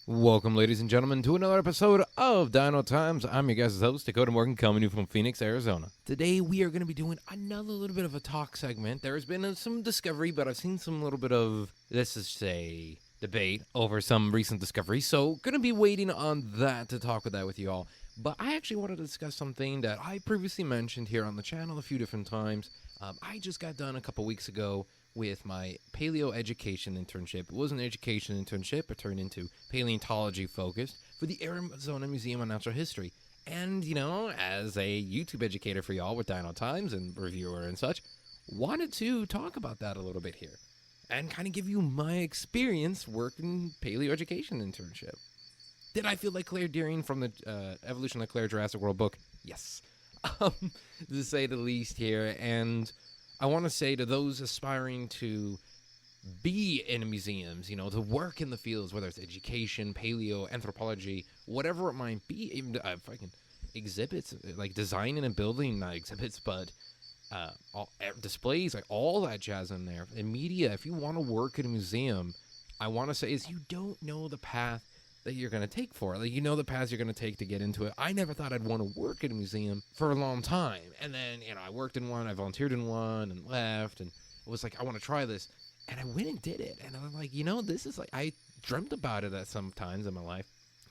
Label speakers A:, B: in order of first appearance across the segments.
A: Welcome, ladies and gentlemen, to another episode of Dino Times. I'm your guys' host, Dakota Morgan, coming to you from Phoenix, Arizona. Today, we are going to be doing another little bit of a talk segment. There has been some discovery, but I've seen some little bit of, let's just say, debate over some recent discoveries. So, going to be waiting on that to talk with that with you all. But I actually wanted to discuss something that I previously mentioned here on the channel a few different times. I just got done a couple weeks ago with my paleo education internship. It was an education internship. It turned into paleontology focused for the Arizona Museum of Natural History. And, as a YouTube educator for y'all with Dino Times and reviewer and such, wanted to talk about that a little bit here and kind of give you my experience working paleo education internship. Did I feel like Claire Deering from the Evolution of the Claire Jurassic World book? Yes. To say the least here. And I want to say to those aspiring to be in museums, to work in the fields, whether it's education, paleo, anthropology, whatever it might be, even fucking exhibits, like designing and building, not exhibits, but displays, like all that jazz in there. And media, if you want to work in a museum, I want to say is you don't know the path that you're going to take for it. Like, the paths you're going to take to get into it. I never thought I'd want to work at a museum for a long time. And then, I worked in one, I volunteered in one and left. And it was like, I want to try this. And I went and did it. And I'm like, this is like, I dreamt about it at some times in my life.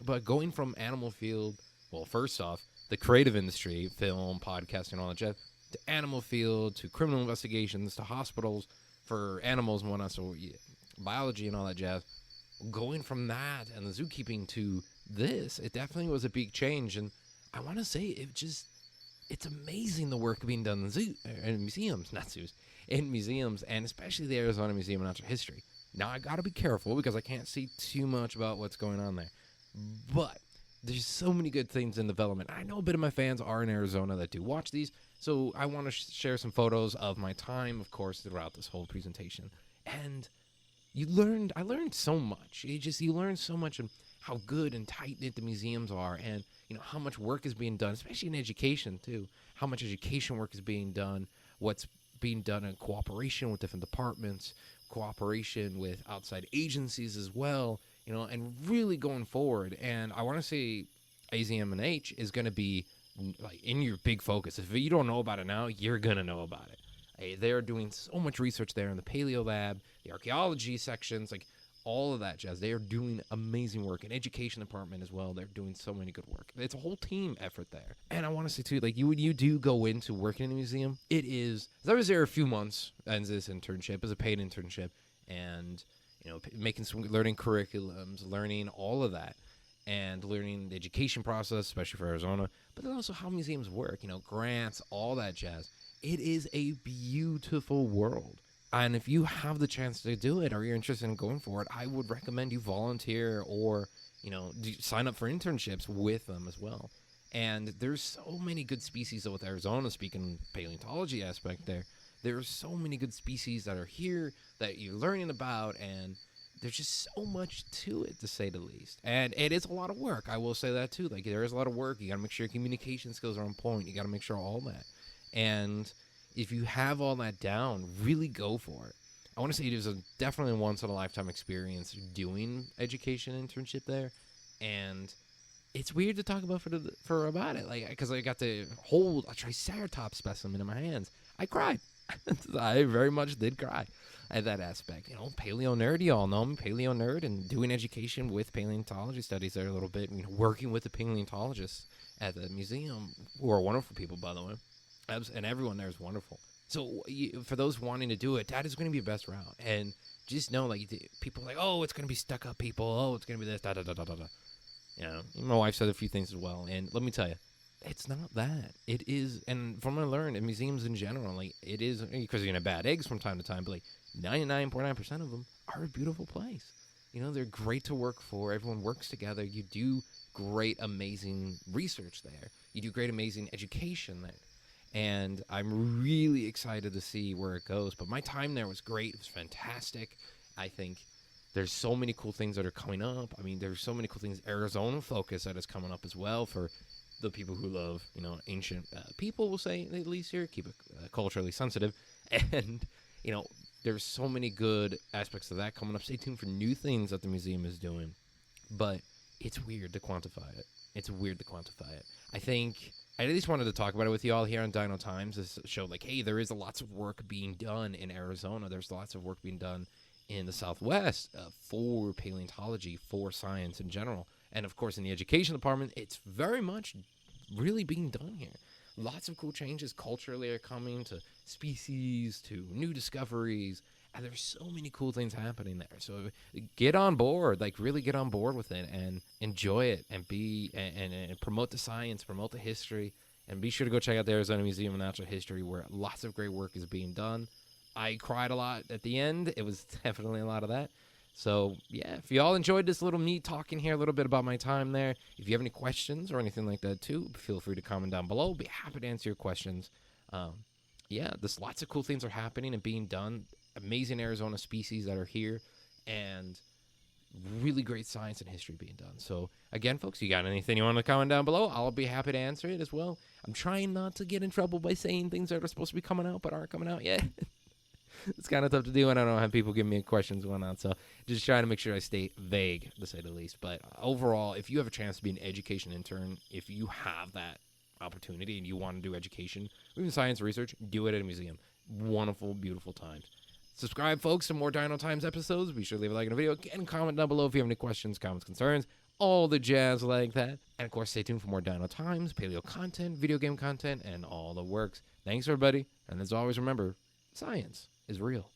A: But going from animal field, well, first off, the creative industry, film, podcasting, all that jazz, to animal field, to criminal investigations, to hospitals for animals and whatnot. So biology and all that jazz. Going from that and the zookeeping to this, it definitely was a big change. And I want to say it's amazing the work being done in museums, not zoos, in museums, and especially the Arizona Museum of Natural History. Now, I got to be careful because I can't see too much about what's going on there. But there's so many good things in development. I know a bit of my fans are in Arizona that do watch these, so I want to share some photos of my time, of course, throughout this whole presentation. And I learned so much. You learn so much of how good and tight-knit the museums are, and, how much work is being done, especially in education, too. How much education work is being done, what's being done in cooperation with different departments, cooperation with outside agencies as well, and really going forward. And I want to say AZM&H is going to be, like, in your big focus. If you don't know about it now, you're going to know about it. They're doing so much research there in the paleo lab, the archaeology sections, like all of that jazz. They are doing amazing work. In education department as well, they're doing so many good work. It's a whole team effort there. And I want to say too, like you do go into working in a museum, it is. I was there a few months as this internship, as a paid internship, and making some learning curriculums, learning all of that. And learning the education process, especially for Arizona, but then also how museums work, grants, all that jazz. It is a beautiful world. And if you have the chance to do it or you're interested in going for it, I would recommend you volunteer or, sign up for internships with them as well. And there's so many good species with Arizona, speaking paleontology aspect there are so many good species that are here that you're learning about, and there's just so much to it, to say the least. And it is a lot of work. I will say that too. Like, there is a lot of work. You got to make sure your communication skills are on point. You got to make sure all that. And if you have all that down, really go for it. I want to say it was definitely a once-in-a-lifetime experience doing education internship there. And it's weird to talk about about it, like, because I got to hold a triceratops specimen in my hands. I cried. I very much did cry at that aspect. Paleo nerd, y'all know me, paleo nerd, and doing education with paleontology studies there a little bit, working with the paleontologists at the museum, who are wonderful people, by the way. And everyone there is wonderful. So for those wanting to do it, that is going to be the best route. And just know, like, people are like, oh, it's going to be stuck-up people. Oh, it's going to be this, da-da-da-da-da-da. My wife said a few things as well. And let me tell you, it's not that. It is, and from what I learned in museums in general, like, it is, because you're going to have bad eggs from time to time, but, like, 99.9% of them are a beautiful place. They're great to work for. Everyone works together. You do great, amazing research there. You do great, amazing education there. And I'm really excited to see where it goes. But my time there was great. It was fantastic. I think there's so many cool things that are coming up. I mean, there's so many cool things. Arizona focus that is coming up as well for the people who love, ancient people, we'll say, at least here. Keep it culturally sensitive. And, there's so many good aspects of that coming up. Stay tuned for new things that the museum is doing. but it's weird to quantify it. I think I at least wanted to talk about it with you all here on Dino Times. This show, like, hey, there is lots of work being done in Arizona. There's lots of work being done in the Southwest for paleontology, for science in general. And, of course, in the education department, it's very much really being done here. Lots of cool changes culturally are coming to species, to new discoveries. And there's so many cool things happening there. So get on board, like really get on board with it and enjoy it and and promote the science, promote the history. And be sure to go check out the Arizona Museum of Natural History, where lots of great work is being done. I cried a lot at the end. It was definitely a lot of that. So, yeah, if you all enjoyed this little me talking here a little bit about my time there, if you have any questions or anything like that too, feel free to comment down below. Be happy to answer your questions. Yeah, there's lots of cool things are happening and being done. Amazing Arizona species that are here, and really great science and history being done. So, again, folks, you got anything you want to comment down below? I'll be happy to answer it as well. I'm trying not to get in trouble by saying things that are supposed to be coming out but aren't coming out yet. It's kind of tough to do, and I don't have people give me questions and whatnot, so just trying to make sure I stay vague, to say the least. But overall, if you have a chance to be an education intern, if you have that opportunity and you want to do education, even science research, do it at a museum. Wonderful, beautiful times. Subscribe, folks, to more Dino Times episodes. Be sure to leave a like on the video. Again, comment down below if you have any questions, comments, concerns, all the jazz like that. And, of course, stay tuned for more Dino Times, paleo content, video game content, and all the works. Thanks, everybody. And as always, remember, science is real.